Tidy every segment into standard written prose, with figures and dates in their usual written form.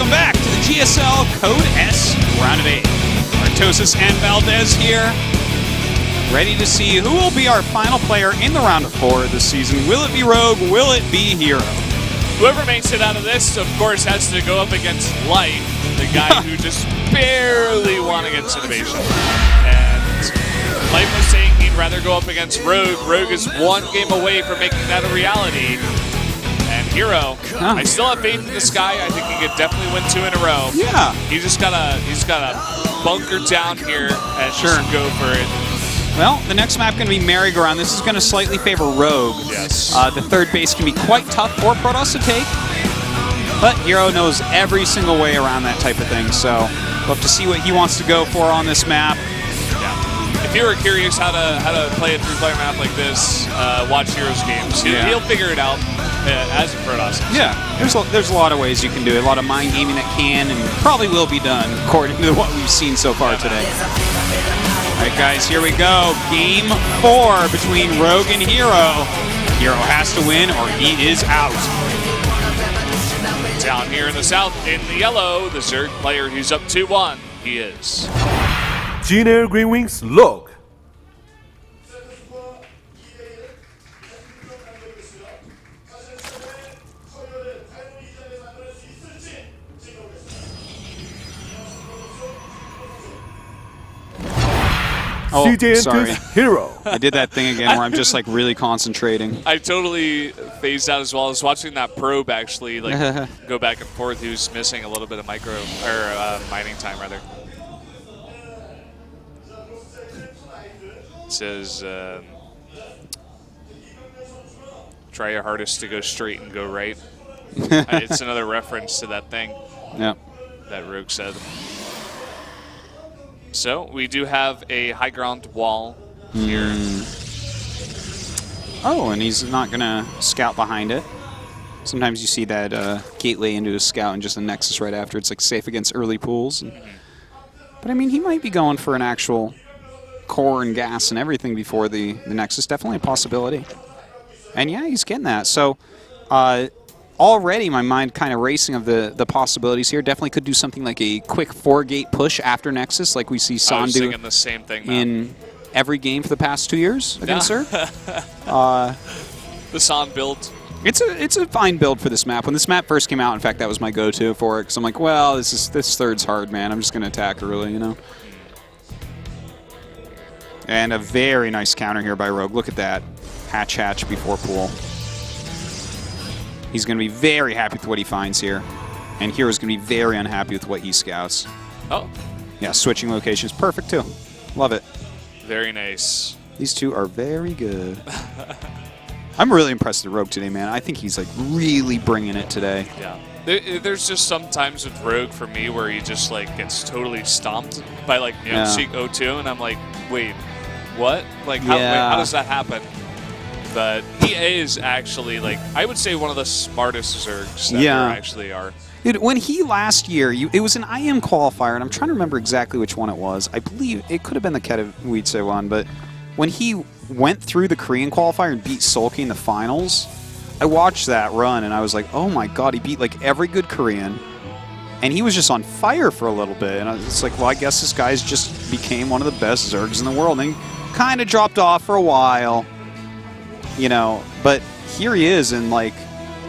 Welcome back to the GSL Code S Round of 8. Artosis and Valdez here, ready to see who will be our final player in the round of 4 this season. Will it be Rogue? Will it be herO? Whoever makes it out of this, of course, has to go up against Light, the guy who just barely won against Innovation. And Light was saying he'd rather go up against Rogue. Rogue is one game away from making that a reality. And herO, I still have faith in this guy. I think he could definitely win 2 in a row. Yeah. He's gotta bunker down here and just go for it. Well, the next map going to be Merry-Go-Round. This is going to slightly favor Rogue. Yes. The third base can be quite tough for Protoss to take, but herO knows every single way around that type of thing, so we'll have to see what he wants to go for on this map. Yeah. If you were curious how to play a 3-player map like this, watch herO's games. He'll figure it out as a Protoss. Yeah, there's a lot of ways you can do it. A lot of mind gaming that can and probably will be done according to what we've seen so far today. All right, guys, here we go. Game 4 between Rogue and herO. herO has to win or he is out. Down here in the south, in the yellow, the Zerg player who's up 2-1. He is GNL Green Wings log. Oh, CJ sorry. herO. I did that thing again where I'm just like really concentrating. I totally phased out as well. I was watching that probe actually like go back and forth. He was missing a little bit of mining time rather. It says try your hardest to go straight and go right. It's another reference to that thing that Rogue said. So we do have a high ground wall here. Oh, and he's not going to scout behind it. Sometimes you see that gateway into a scout and just a nexus right after. It's like safe against early pools. But I mean, he might be going for an actual core and gas and everything before the nexus. Definitely a possibility. And yeah, he's getting that. So already my mind kind of racing of the possibilities here. Definitely could do something like a quick 4-gate push after nexus like we see San do the same thing, in every game for the past 2 years against Zerg. The San build. It's a fine build for this map. When this map first came out, in fact, that was my go-to for it because I'm like, well, this third's hard, man. I'm just going to attack early, you know. And a very nice counter here by Rogue. Look at that. Hatch before pool. He's going to be very happy with what he finds here. And hero's going to be very unhappy with what he scouts. Oh. Yeah, switching locations. Perfect, too. Love it. Very nice. These two are very good. I'm really impressed with Rogue today, man. I think he's like really bringing it today. Yeah. There's just some times with Rogue for me where he just like gets totally stomped by like Sheik 0-2, and I'm like, wait, what? Like, how does that happen? But he is actually, like, I would say one of the smartest Zergs that there actually are. Dude, when he last year, it was an IM qualifier, and I'm trying to remember exactly which one it was. I believe it could have been the Katowice one, but when he went through the Korean qualifier and beat Sulky in the finals, I watched that run, and I was like, oh my god, he beat, like, every good Korean, and he was just on fire for a little bit. And I was like, well, I guess this guy's just became one of the best Zergs in the world. And he kind of dropped off for a while. You know, but here he is, and like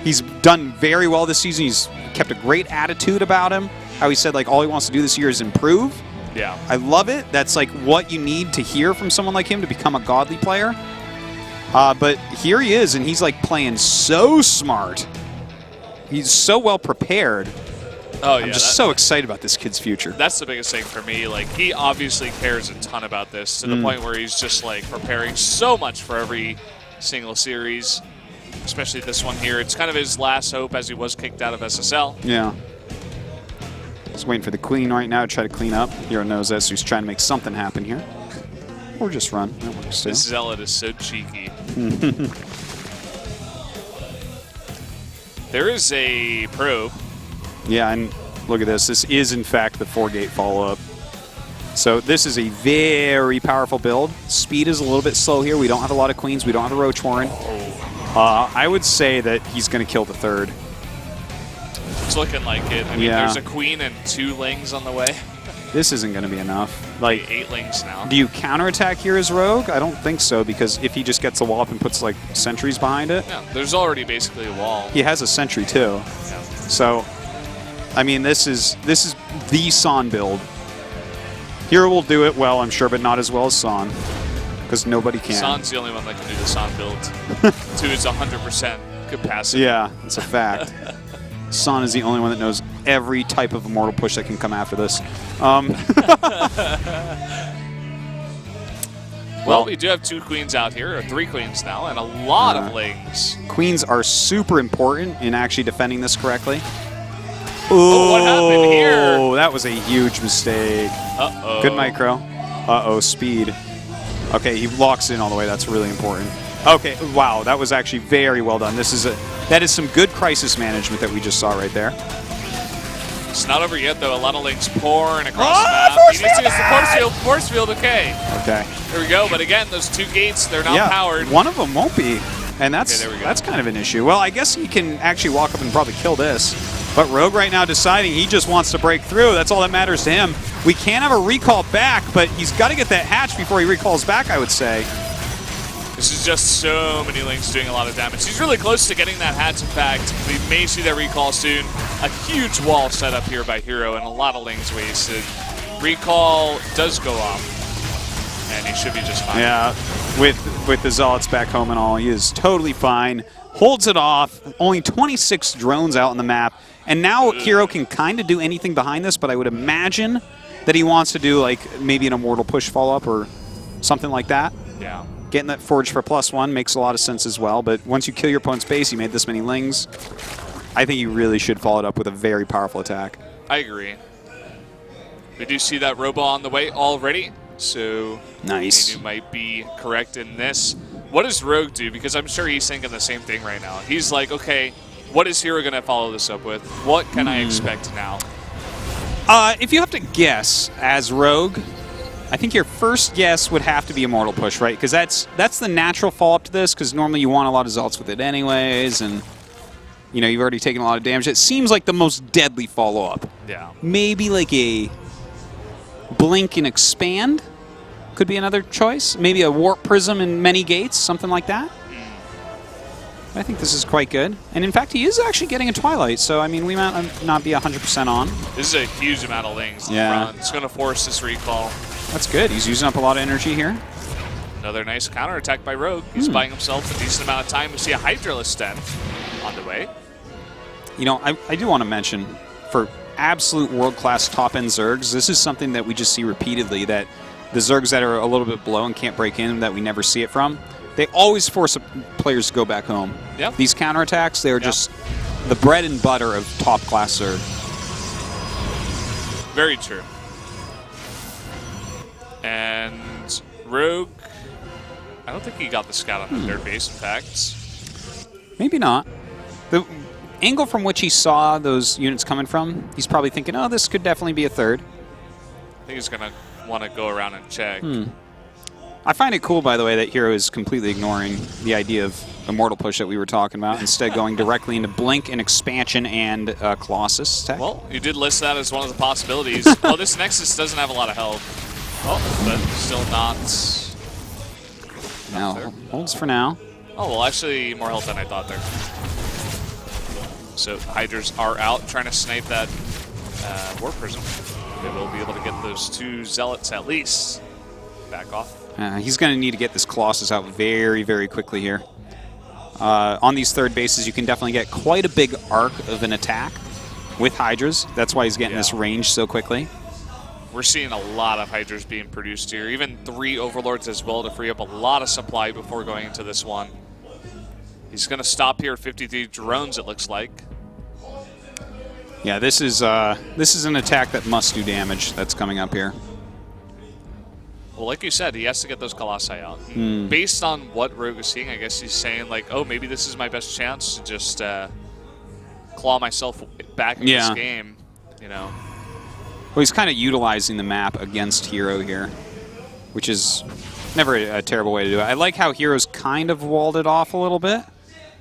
he's done very well this season. He's kept a great attitude about him. How he said like all he wants to do this year is improve. Yeah, I love it. That's like what you need to hear from someone like him to become a godly player. But here he is, and he's like playing so smart. He's so well prepared. Oh yeah, I'm just so excited about this kid's future. That's the biggest thing for me. Like he obviously cares a ton about this to the point where he's just like preparing so much for every single series, especially this one here. It's kind of his last hope as he was kicked out of SSL. Yeah. Just waiting for the queen right now to try to clean up. herO knows this, so he's trying to make something happen here. Or just run. That works too. This zealot is so cheeky. There is a probe. Yeah, and look at this. This is, in fact, the 4-gate follow-up. So this is a very powerful build. Speed is a little bit slow here. We don't have a lot of queens. We don't have a Roach Warren. I would say that he's going to kill the third. It's looking like it. I mean, there's a queen and 2 lings on the way. This isn't going to be enough. Like 8 lings now. Do you counterattack here as Rogue? I don't think so, because if he just gets the wall up and puts like sentries behind it. Yeah, there's already basically a wall. He has a sentry too. Yeah. So, I mean, this is the San build. herO will do it well, I'm sure, but not as well as San, because nobody can. San's the only one that can do the San build to his 100% capacity. Yeah, it's a fact. San is the only one that knows every type of immortal push that can come after this. Well, we do have 2 queens out here, or 3 queens now, and a lot of lings. Queens are super important in actually defending this correctly. Oh, what happened here? Oh, that was a huge mistake. Uh-oh. Good micro. Uh-oh, speed. Okay, he locks in all the way. That's really important. Okay, wow, that was actually very well done. That is some good crisis management that we just saw right there. It's not over yet, though. A lot of links pouring across the map. Force You need to see field! it's the force field. Force field, okay. Okay. There we go. But again, those 2 gates, they're not powered. One of them won't be. And that's Okay, there we go. that's kind of an issue. Well, I guess he can actually walk up and probably kill this. But Rogue right now deciding he just wants to break through. That's all that matters to him. We can have a recall back, but he's got to get that hatch before he recalls back, I would say. This is just so many links doing a lot of damage. He's really close to getting that hatch, in fact. We may see that recall soon. A huge wall set up here by herO and a lot of links wasted. Recall does go off, and he should be just fine. Yeah, with the Zealots back home and all, he is totally fine. Holds it off. Only 26 drones out on the map. And now herO can kind of do anything behind this, but I would imagine that he wants to do like maybe an immortal push follow-up or something like that. Yeah. Getting that forge for +1 makes a lot of sense as well, but once you kill your opponent's base, you made this many lings, I think you really should follow it up with a very powerful attack. I agree. We do see that Robo on the way already, so nice. you might be correct in this. What does Rogue do? Because I'm sure he's thinking the same thing right now. He's like, okay, what is herO going to follow this up with? What can I expect now? If you have to guess as Rogue, I think your first guess would have to be Immortal Push, right? Because that's the natural follow-up to this, because normally you want a lot of Zealots with it anyways, and you know, you've already taken a lot of damage. It seems like the most deadly follow-up. Yeah. Maybe like a Blink and Expand could be another choice. Maybe a Warp Prism and many gates, something like that. I think this is quite good. And in fact, he is actually getting a Twilight, so I mean, we might not be 100% on. This is a huge amount of lings in Yeah. front. It's going to force this recall. That's good. He's using up a lot of energy here. Another nice counterattack by Rogue. He's buying himself a decent amount of time. We see a Hydralisk then on the way. You know, I do want to mention, for absolute world-class top-end Zergs, this is something that we just see repeatedly, that the Zergs that are a little bit below and can't break in, that we never see it from, they always force players to go back home. Yep. These counterattacks, they're just the bread and butter of top-class Zerg. Very true. And Rogue, I don't think he got the scout on the third base, in fact. Maybe not. The angle from which he saw those units coming from, he's probably thinking, oh, this could definitely be a third. I think he's going to want to go around and check. I find it cool, by the way, that herO is completely ignoring the idea of Immortal Push that we were talking about, instead going directly into Blink and Expansion and Colossus tech. Well, you did list that as one of the possibilities. Well, this Nexus doesn't have a lot of health. Oh, but still not. No, holds for now. Oh, well, actually, more health than I thought there. So, Hydras are out trying to snipe that Warp Prism. They will be able to get those 2 Zealots at least. Back off. He's going to need to get this Colossus out very, very quickly here. On these third bases, you can definitely get quite a big arc of an attack with Hydras. That's why he's getting this range so quickly. We're seeing a lot of Hydras being produced here. Even 3 Overlords as well to free up a lot of supply before going into this one. He's going to stop here at 53 drones, it looks like. Yeah, this is an attack that must do damage that's coming up here. Well, like you said, he has to get those Colossi out. Based on what Rogue is seeing, I guess he's saying, like, oh, maybe this is my best chance to just claw myself back in this game, you know. Well, he's kind of utilizing the map against herO here, which is never a terrible way to do it. I like how herO's kind of walled it off a little bit.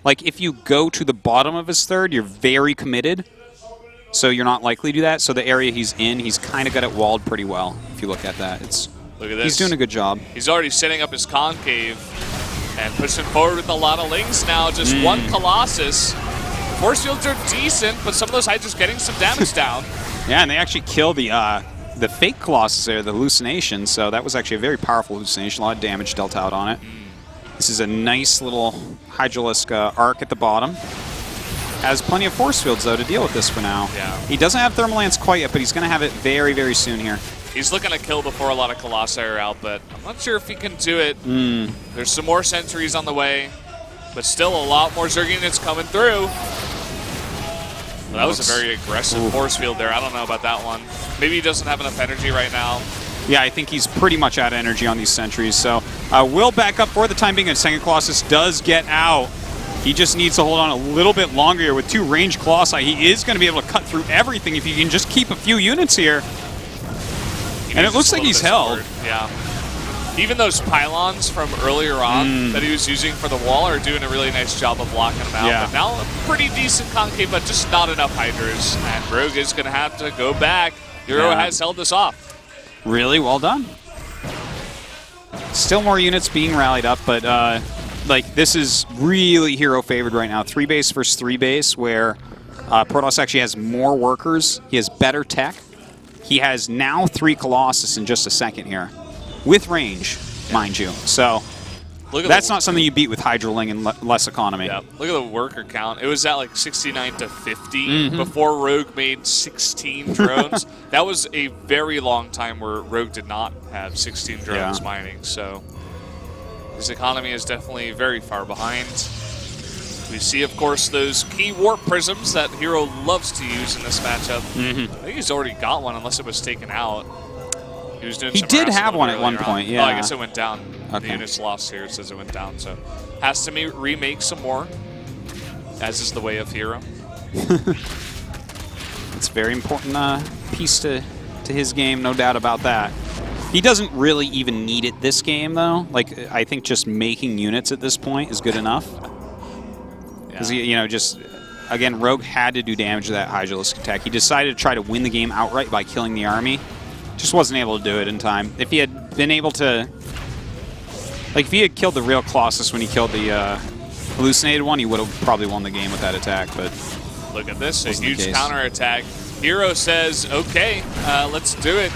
Like, if you go to the bottom of his third, you're very committed. so you're not likely to do that. So the area he's in, he's kind of got it walled pretty well. If you look at that, look at this. He's doing a good job. He's already setting up his concave and pushing forward with a lot of links now. Just one Colossus. Force fields are decent, but some of those Hydras getting some damage down. Yeah, and they actually kill the fake Colossus there, the hallucination. So that was actually a very powerful hallucination. A lot of damage dealt out on it. This is a nice little Hydralisk arc at the bottom. Has plenty of force fields, though, to deal with this for now. Yeah. He doesn't have Thermal Lance quite yet, but he's going to have it very, very soon here. He's looking to kill before a lot of Colossi are out, but I'm not sure if he can do it. There's some more sentries on the way, but still a lot more Zerg units coming through. Well, that was a very aggressive force field there. I don't know about that one. Maybe he doesn't have enough energy right now. Yeah, I think he's pretty much out of energy on these sentries. So we'll back up for the time being. A second Colossus does get out. He just needs to hold on a little bit longer here with 2 ranged Colossi. He is going to be able to cut through everything if he can just keep a few units here. And it looks like he's held. Yeah. Even those pylons from earlier on that he was using for the wall are doing a really nice job of blocking them out. Yeah. But now a pretty decent concave, but just not enough Hydras. And Rogue is going to have to go back. herO has held this off. Really well done. Still more units being rallied up, but like this is really herO favored right now. 3 base versus 3 base, where Protoss actually has more workers. He has better tech. He has now 3 Colossus in just a second here, with range, mind you. So that's not something you beat with Hydraling and less economy. Yeah. Look at the worker count. It was at like 69 to 50 before Rogue made 16 drones. That was a very long time where Rogue did not have 16 drones mining. So his economy is definitely very far behind. We see, of course, those key warp prisms that herO loves to use in this matchup. I think he's already got one, unless it was taken out. He was doing. He did have one at one point. Yeah. Oh, I guess it went down. The units lost here. It says it went down. So has to remake some more, as is the way of herO. It's a very important piece to his game, no doubt about that. He doesn't really even need it this game, though. Like, I think just making units at this point is good enough. Because, you know, just, again, Rogue had to do damage to that Hydralisk attack. He decided to try to win the game outright by killing the army. Just wasn't able to do it in time. If he had been able to... Like, if he had killed the real Colossus when he killed the hallucinated one, he would have probably won the game with that attack, but... Look at this, a huge counterattack. herO says, okay, let's do it.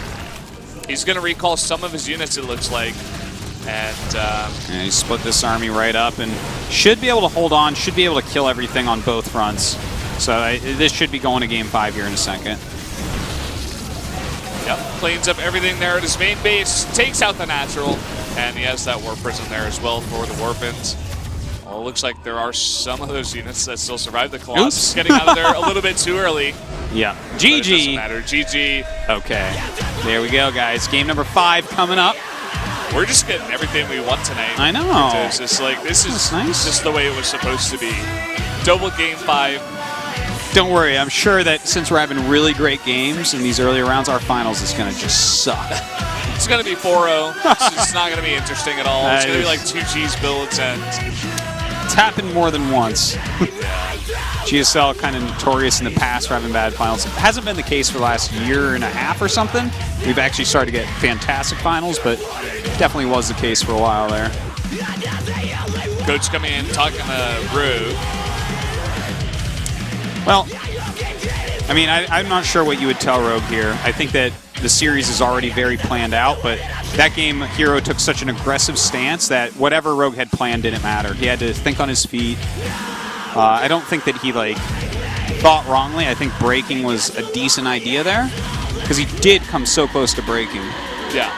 He's going to recall some of his units, it looks like. And he split this army right up and should be able to hold on, should be able to kill everything on both fronts. So this should be going to game 5 here in a second. Yep, cleans up everything there at his main base, takes out the natural, and he has that warp prison there as well for the warpins. Well, it looks like there are some of those units that still survive the Colossus getting out of there a little bit too early. Yeah, GG. GG. Doesn't matter, GG. Okay, there we go, guys. Game number 5 coming up. We're just getting everything we want tonight. I know. It's just like, this is nice. just the way it was supposed to be. Double game 5. Don't worry, I'm sure that since we're having really great games in these earlier rounds, our finals is going to just suck. It's going to be 4-0. It's not going to be interesting at all. It's going to be like 2 cheese builds, and it's happened more than once. GSL kind of notorious in the past for having bad finals. It hasn't been the case for the last year and a half or something. We've actually started to get fantastic finals, but definitely was the case for a while there. Coach coming in, talking to Rogue. Well, I mean, I'm not sure what you would tell Rogue here. I think that the series is already very planned out, but that game, herO took such an aggressive stance that whatever Rogue had planned didn't matter. He had to think on his feet. I don't think that he, like, thought wrongly. I think breaking was a decent idea there, because he did come so close to breaking. Yeah.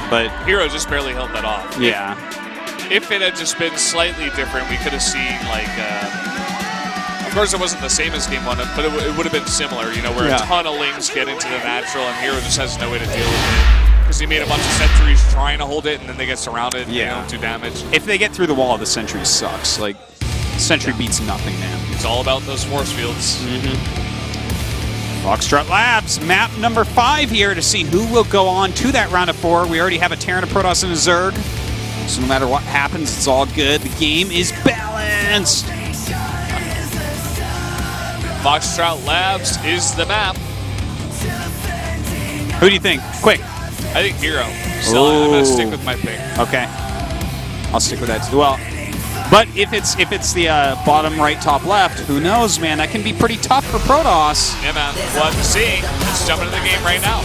But herO just barely held that off. Yeah. If it had just been slightly different, we could have seen, like, of course, it wasn't the same as game 1, but it would have been similar, you know, where a ton of lings get into the natural, and herO just has no way to deal with it. Because he made a bunch of sentries trying to hold it, and then they get surrounded and they don't do damage. If they get through the wall, the sentry sucks. Like, sentry beats nothing, man. It's all about those force fields. Foxtrot Labs, map number 5 here to see who will go on to that round of 4. We already have a Terran, a Protoss, and a Zerg. So no matter what happens, it's all good. The game is balanced. Foxtrot Labs is the map. Who do you think? Quick. I think herO. So I'm going to stick with my pick. Okay. I'll stick with that too. Well, but if it's the bottom right, top left, who knows, man? That can be pretty tough for Protoss. Yeah, man. We'll have to see. Let's jump into the game right now.